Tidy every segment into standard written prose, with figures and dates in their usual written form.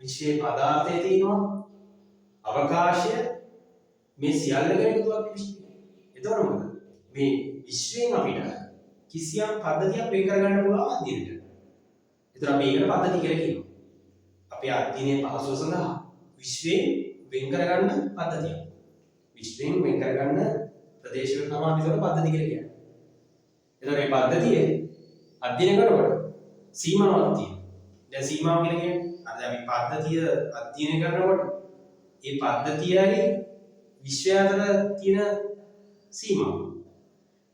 විශ්වයේ පදාර්ථයේ තියෙනවා අවකාශය මේ සියල්ලගෙන එකතුවක් විශ්වය. එතකොට මොකද? මේ විශ්වයෙන් අපිට කිසියම් පද්ධතියක් වෙන් කරගන්න පුළුවන් අධ්‍යයනයට. එතකොට අපි ඒකට පද්ධති කියලා කියනවා. අපේ අධ්‍යයනයේ පහසුව සඳහා විශ්වයෙන් වෙන් කරගන්න පද්ධතිය. විශ්වයෙන් වෙන් කරගන්න ප්‍රදේශවල තමයි අපි ඒකට පද්ධති කියලා කියන්නේ. එතකොට මේ පද්ධතිය අධ්‍යයනය කරනකොට සීමාවක් තියෙනවා. දැන් සීමාව කියලා කියන්නේ අද අපි පද්ධතිය අධ්‍යයනය කරනකොට මේ පද්ධතියයි විශ්වය අතර තියෙන සීමාව.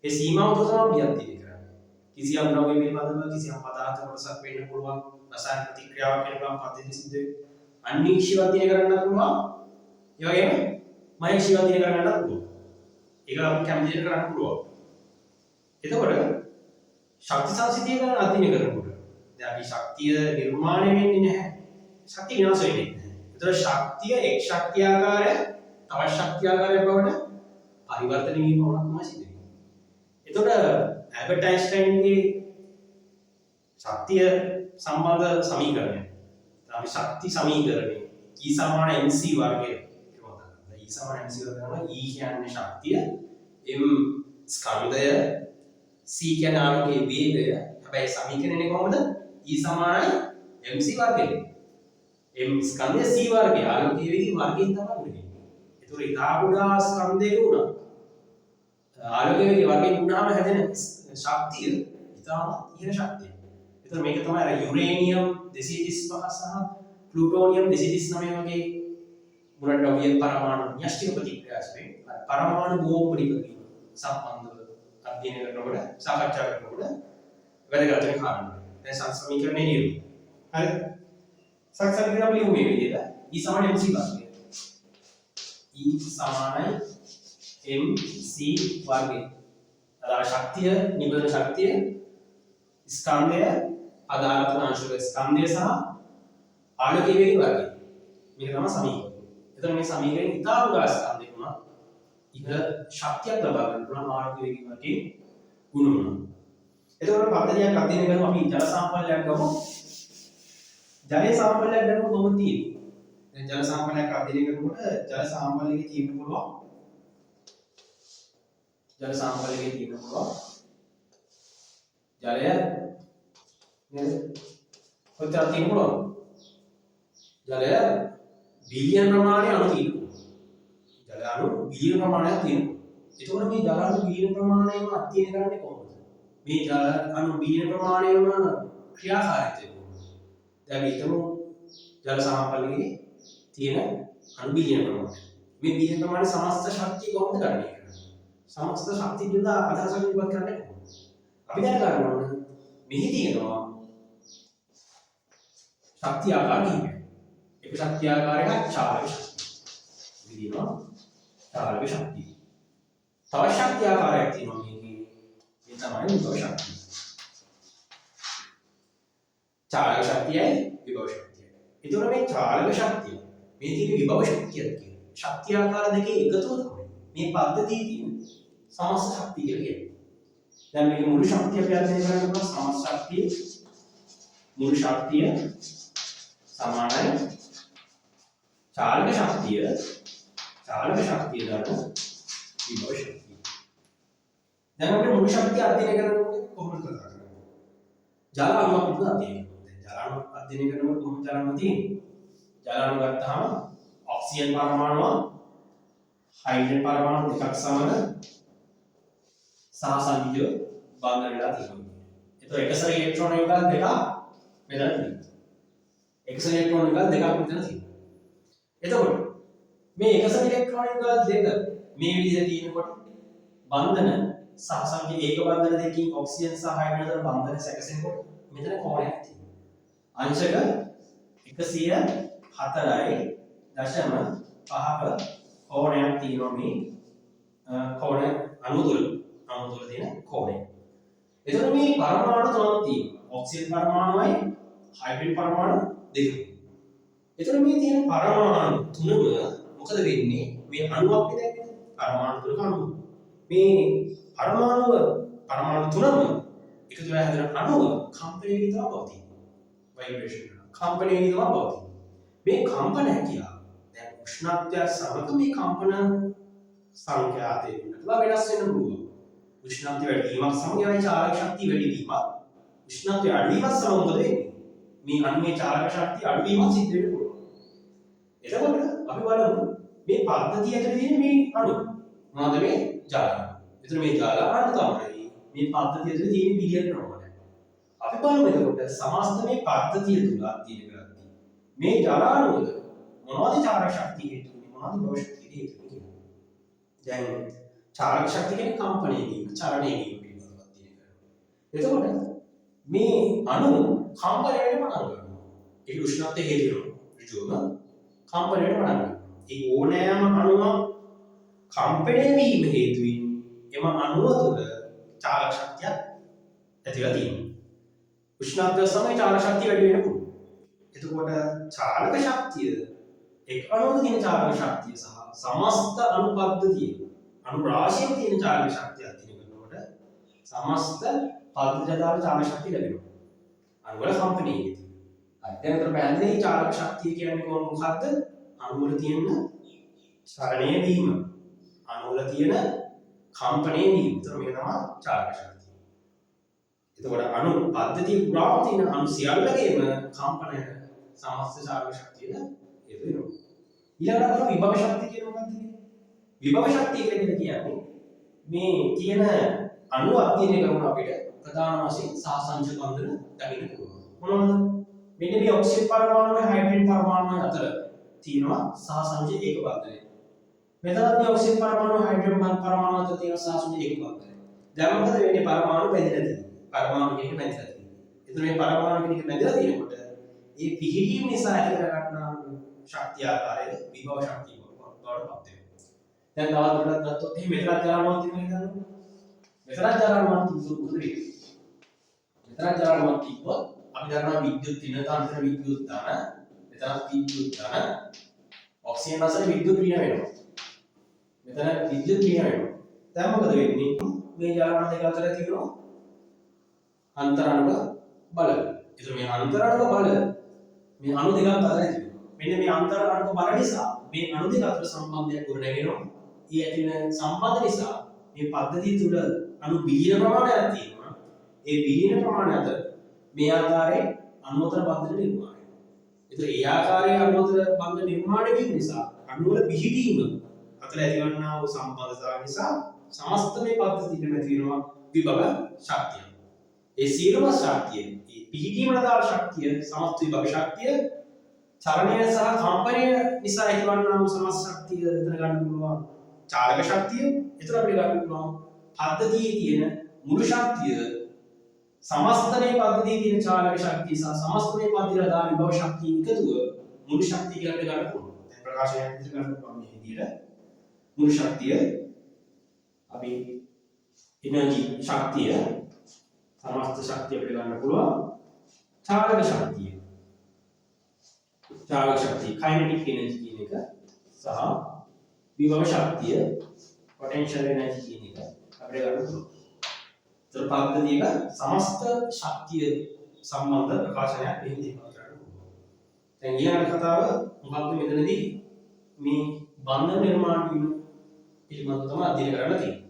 ඒ සීමාව තමයි අපි අධ්‍යයනය කරන්නේ. කිසියම් ද්‍රව්‍ය පිළිබඳව කිසියම් පදාර්ථ කොටසක් වෙන්න පුළුවන් රසායන ප්‍රතික්‍රියාවක් වෙන පුළුවන් පද්ධති සිද්ධ වෙයි. අන්වීක්ෂීව අධ්‍යයනය කරන්නත් පුළුවන්. ඒ වගේම මෛක්ෂීව අධ්‍යයනය කරන්නත් පුළුවන්. ඒක අපි කැමති දෙයක් කරන්න පුළුවන්. එතකොට ශක්ති සංසිතිය ගැන අධ්‍යයනය කරනකොට දැන් අපි ශක්තිය නිර්මාණය වෙන්නේ නැහැ. ශක්තිය විනාශ වෙන්නේ නැහැ. එතකොට ශක්තිය එක් ශක්තිය ආකාරය තවත් ශක්තිය ආකාරයක් බවට පරිවර්තනය වීම තමයි සිද්ධ වෙන්නේ. එතකොට ඇල්බර්ට් අයින්ස්ටයින්ගේ ශක්තිය සම්බන්ධ සමීකරණය අපි ශක්ති සමීකරණය E සමාන mc වර්ගය කියලා ගන්නවා. E සමාන mc වර්ගය කරනවා. E කියන්නේ ශක්තිය, m ස්කන්ධය, c කියන්නේ ආලෝකයේ වේගය. හැබැයි සමීකරණය කොහොමද? E සමානයි mc වර්ගය. m ස්කන්ධය c වර්ගය ආලෝකයේ වේගය වර්ගයෙන් තමයි උනේ. ඒතකොට ඉතා කුඩා ස්කන්ධයක උනා ආලෝකයේ වේගය වර්ගයෙන් උනාම හැදෙන ශක්තිය ඉතාම ඉහළ ශක්තිය. ඒතකොට මේක තමයි අර යුරේනියම් 235 සහ ප්ලූටෝනියම් 239 වගේ මුලද්‍රව්‍ය පරමාණු න්‍යෂ්ටික ප්‍රතික්‍රියාස්වෙන් පරමාණු බෝම්බ නිපදවීම සම්බන්ධව අධ්‍යයනය කරනකොට සාකච්ඡා කරනකොට වැදගත් වෙන කාරණා. දැන් සංසමීකරණය නියම. හරි. සංසමීකරණය අපි ලියමු මේ විදිහට. E සමාන mc වර්ගය. E සමානයි mc වර්ගය. අර ශක්තිය නිබඳ ශක්තිය ස්කන්ධය අදාළ අංශක ස්කන්ධය සහ ආලෝකයේ වේගය වර්ගය. මේක තමයි සමීකරණය. එතන මේ සමීකරණය ඉතා උදා ස්කන්ධය වුණා. ඉහළ ශක්තියක් ලබා ගන්න පුළුවන් ආලෝකයේ වේගය වර්ගයේ ගුණ වුණා. එතකොට පද්ධතියක් අධ්‍යයනය කරමු අපි ජල සාම්පලයක් ගමු. ජලයේ සාම්පලයක් ගන්නකොට කොහොමද තියෙන්නේ? දැන් ජල සාම්පලයක් අධ්‍යයනය කරනකොට ජල සාම්පලයේ තියෙන්න පුළුවන්. ජල සාම්පලයේ තියෙන්න පුළුවන්. ජලය නේද? කොච්චර තියෙන්න පුළුවන්? ජලය බිලියන් ප්‍රමාණය අණු තියෙනවා. ජල අණු බිලියන් ප්‍රමාණයක් තියෙනවා. එතකොට මේ ජල අණු බිලියන් ප්‍රමාණයම අධ්‍යයනය කරන්නේ කොහොමද? මේ ජල අණු බිලියන ප්‍රමාණයම ක්‍රියාකාරීත්වය කොහොමද? දැන් අපි හිතමු ජල සාම්පලයේ තියෙන අණු බිලියන ප්‍රමාණය. මේ බිලියන ප්‍රමාණය සමස්ත ශක්තිය කොහොමද ගණනය කරන්නේ? සමස්ත ශක්තිය කියන අදහස ඉවත් කරන්නේ කොහොමද? අපි දැන් ගන්න ඕනේ මෙහි තියෙනවා ශක්තිය ආකාර කිහිපයක්. එක ශක්තිය ආකාරයක චාලක ශක්තිය. විදිනවා චාලක ශක්තිය. තව ශක්තිය ආකාරයක් තියෙනවා මේකේ. ඒ තමයි විභව ශක්තිය. චාලක ශක්තියයි විභව ශක්තියයි. ඒතකොට මේ චාලක ශක්තිය මේ තියෙන විභව ශක්තියද කියන්නේ. ශක්තිය ආකාර දෙකේ එකතුව තමයි මේ පද්ධතියේ තියෙන සමස්ත ශක්තිය කියලා කියන්නේ. දැන් මේක මුළු ශක්තිය අපි අධ්‍යයනය කරනකොට සමස්ත ශක්තිය මුළු ශක්තිය සමානයි චාලක ශක්තිය ධර්ම විභව ශක්තිය. දැන් අපිට මුළු ශක්තිය අධ්‍යයනය කරනකොට කොහොමද කතා කරන්නේ? ජල අණු අපිට අධ්‍යයනය කරනවා. ජල අණු අධ්‍යයනය කරනකොට කොහොමද ජල අණු තියෙන්නේ? ජල අණු ගත්තාම ඔක්සිජන් පරමාණුව හයිඩ්‍රජන් පරමාණු දෙකක් සමග සහසංයෝජ බන්ධන වෙලා තියෙනවා. එතකොට එකසර ඉලෙක්ට්‍රෝන යුගල් දෙකක් මෙතන තියෙනවා. එකසර ඉලෙක්ට්‍රෝන යුගල් දෙකක් මෙතන තියෙනවා. එතකොට මේ එකසර ඉලෙක්ට්‍රෝන යුගල් දෙක මේ විදිහට තියෙනකොට බන්ධන සහසංයෝජ ඒක බන්ධන දෙකකින් ඔක්සිජන් සහ හයිඩ්‍රජන් බන්ධන සැකසෙනකොට මෙතන කෝණයක් තියෙනවා. අංශක 104.5ක කෝණයක් තියෙනවා මේ කෝණ අණු තුල තියෙන කෝණය. එතකොට මේ පරමාණු තුනක් තියෙනවා. ඔක්සිජන් පරමාණුවයි හයිඩ්‍රජන් පරමාණු දෙකයි. එතකොට මේ තියෙන පරමාණු තුනම මොකද වෙන්නේ? මේ අණුවක් නේද? පරමාණු තුනක අණුව. මේ පරමාණු තුනම එකතු වෙලා හැදෙන අණුව කම්පණය වෙනවා පවතින. ভাইබ්‍රේෂන් කම්පණය වෙනවා පවතින. මේ කම්පන හැකියාව. දැන් උෂ්ණත්වය සමග මේ කම්පන සංඛ්‍යාතය වෙනස් වෙන්න පුළුවන්. උෂ්ණත්වය වැඩි වීමත් සමග ඒ චාලක ශක්තිය වැඩි වීමත් උෂ්ණත්වය අඩු වීමත් සමග මොකද වෙන්නේ? මේ අණුවේ චාලක ශක්තිය අඩු වීමත් සිද්ධ වෙන්න පුළුවන්. එතකොට අපි බලමු මේ පද්ධතිය ඇතුලේ තියෙන මේ අණු මොනවද මේ ජාල. එතන මේ ජාල අණු තමයි මේ පද්ධතිය ඇතුලේ තියෙන බිලියන ප්‍රමාණය. අපි බලමු එතකොට සමස්ත මේ පද්ධතිය තුල තියෙන කරන්නේ මේ ජාල අණුවල මොනවද චාලක ශක්තිය හේතු වෙන්නේ මොනවද භව ශක්තිය හේතු වෙන්නේ. දැන් චාලක ශක්තිය කියන්නේ කම්පණය වීම, චලනය වීම පිළිබඳව තියෙන කරන්නේ. එතකොට මේ අණු කම්පණය වෙන්න පටන් ගන්නවා. ඒක උෂ්ණත්වය හේතු වෙනවා. ඍජුවම කම්පණයට පටන් ගන්නවා. ඒ ඕනෑම අණුවක් කම්පණය වීම හේතුවෙන් එම අණුව තුළ චාලක ශක්තියක් ඇතිලා තියෙනවා. උෂ්ණත්වය සමග චාලක ශක්තිය වැඩි වෙන්න පුළුවන්. එතකොට චාලක ශක්තිය එක් අණුවක තියෙන චාලක ශක්තිය සහ සමස්ත අණු පද්ධතිය අණු රාශියක තියෙන චාලක ශක්තිය අධ්‍යයනය කරනකොට සමස්ත පද්ධතියට චාලක ශක්තිය ලැබෙනවා. අණු වල කම්පණය හේතුවෙන්. දැන් අතර පැහැදිලි චාලක ශක්තිය කියන්නේ මොකක්ද? අණු වල තියෙන චලනය වීම, අණු වල තියෙන කම්පණය වීම. ඒතර මේක තමයි චාලක ශක්තිය. එතකොට අණු පද්ධතිය පුරාම තියෙන අණු සියල්ලගේම කම්පණය සමස්ත චාලක ශක්තිය හේතු වෙනවා. ඊළඟට අපිට විභව ශක්තිය කියන මොකක්ද කියන්නේ? විභව ශක්තිය කියන්නේ මේ තියෙන අණු අධ්‍යයනය කරන අපිට ප්‍රධාන වශයෙන් සාසංජ බන්ධන දකින්න පුළුවන්. මොනවද? මෙන්න මේ ඔක්සිජන් පරමාණුයි හයිඩ්‍රජන් පරමාණුයි අතර තියෙනවා සහසංජ ඒක බන්ධනය. මෙතන මේ ඔක්සිජන් පරමාණු හයිඩ්‍රජන් පරමාණු අතර තියෙන සහසංජ ඒක බන්ධනය. දැන් මොකද වෙන්නේ? පරමාණු බැඳිලා තියෙනවා. පරමාණු කෙනෙක් බැඳිලා තියෙනවා. ඒතර මේ පරමාණු කෙනෙක් බැඳිලා තියෙනකොට ඒ පිහිටීම නිසා ඇති කරගන්නා ශක්තිය ආකාරයේ විභව ශක්තිය බවට පත් වෙනවා. දැන් තවත් දුරටත් ගත්තොත් එහෙනම් මෙතනත් ජලාමාවක් තියෙනවා නේද? මෙතනත් ජලාමාවක් තිබුණොත් මොකද වෙන්නේ? මෙතනත් ජලාමාවක් තිබ්බොත් අපි දන්නවා විද්‍යුත් විනතාන්තර විද්‍යුත් දාන මෙතන විද්‍යුත් දාන ඔක්සිජන් අතර විද්‍යුත් ක්‍රියා වෙනවා. මෙතන විද්‍යුත් ක්‍රියා වෙනවා. දැන් මොකද වෙන්නේ? මේ ජලාමාන දෙක අතර තියෙනවා අන්තරාණුක බල. ඒතර මේ අන්තරාණුක බල මේ අණු දෙකක් අතර තියෙනවා. මෙන්න මේ අන්තරාණුක බල නිසා මේ අණු දෙක අතර සම්බන්ධයක් ගොඩනගෙනවා. ඒ ඇති වෙන සම්බන්ධ නිසා මේ පද්ධතිය තුල අණු බිලියන ප්‍රමාණයක් තියෙනවා. ඒ බිලියන ප්‍රමාණය අතර මේ ආකාරයේ අණුතර බන්ධන නිර්මාණය. ඒතර ඒ ආකාරයේ අණුතර බන්ධන නිර්මාණය වීම නිසා අණු වල පිහිටීම අතර ඇතිවන්නා වූ සම්බන්ධතාවය නිසා සමස්ත මේ පද්ධතියට නැති වෙනවා විභව ශක්තිය. ඒ සියලුම ශක්තිය, ඒ පිහිටීමට දාන ශක්තිය, සමස්ත විභව ශක්තිය, චලනය සහ කම්පනය නිසා ඇතිවන්නා වූ සමස්ත ශක්තිය එතන ගන්න පුළුවන් චාලක ශක්තිය. ඒතර අපිට ගන්න පුළුවන් පද්ධතියේ තියෙන මුළු ශක්තිය සමස්ත මේ පද්ධතියේ තියෙන චාලක ශක්තිය සහ සමස්ත මේ පද්ධතියට දාන විභව ශක්තිය එකතුව මුළු ශක්තිය කියලා අපිට ගන්න පුළුවන්. දැන් ප්‍රකාශනයක් විදිහට ගන්න පුළුවන් මේ විදිහට මුළු ශක්තිය අපි එනර්ජි ශක්තිය සමස්ත ශක්තිය අපිට ගන්න පුළුවන් චාලක ශක්තිය. චාලක ශක්තිය කයිනටික් එනර්ජි කියන එක සහ විභව ශක්තිය පොටෙන්ෂල් එනර්ජි කියන එක අපිට ගන්න පුළුවන්. ඒතර පද්ධතියක සමස්ත ශක්තිය සම්බන්ධ ප්‍රකාශනයක් මෙහි දීපත් කරන්න පුළුවන්. දැන් ඊළඟ කතාව මොකක්ද මෙතනදී මේ බන්ධන නිර්මාණ වීම පිළිබඳව තමයි අධ්‍යයනය කරන්න තියෙන්නේ.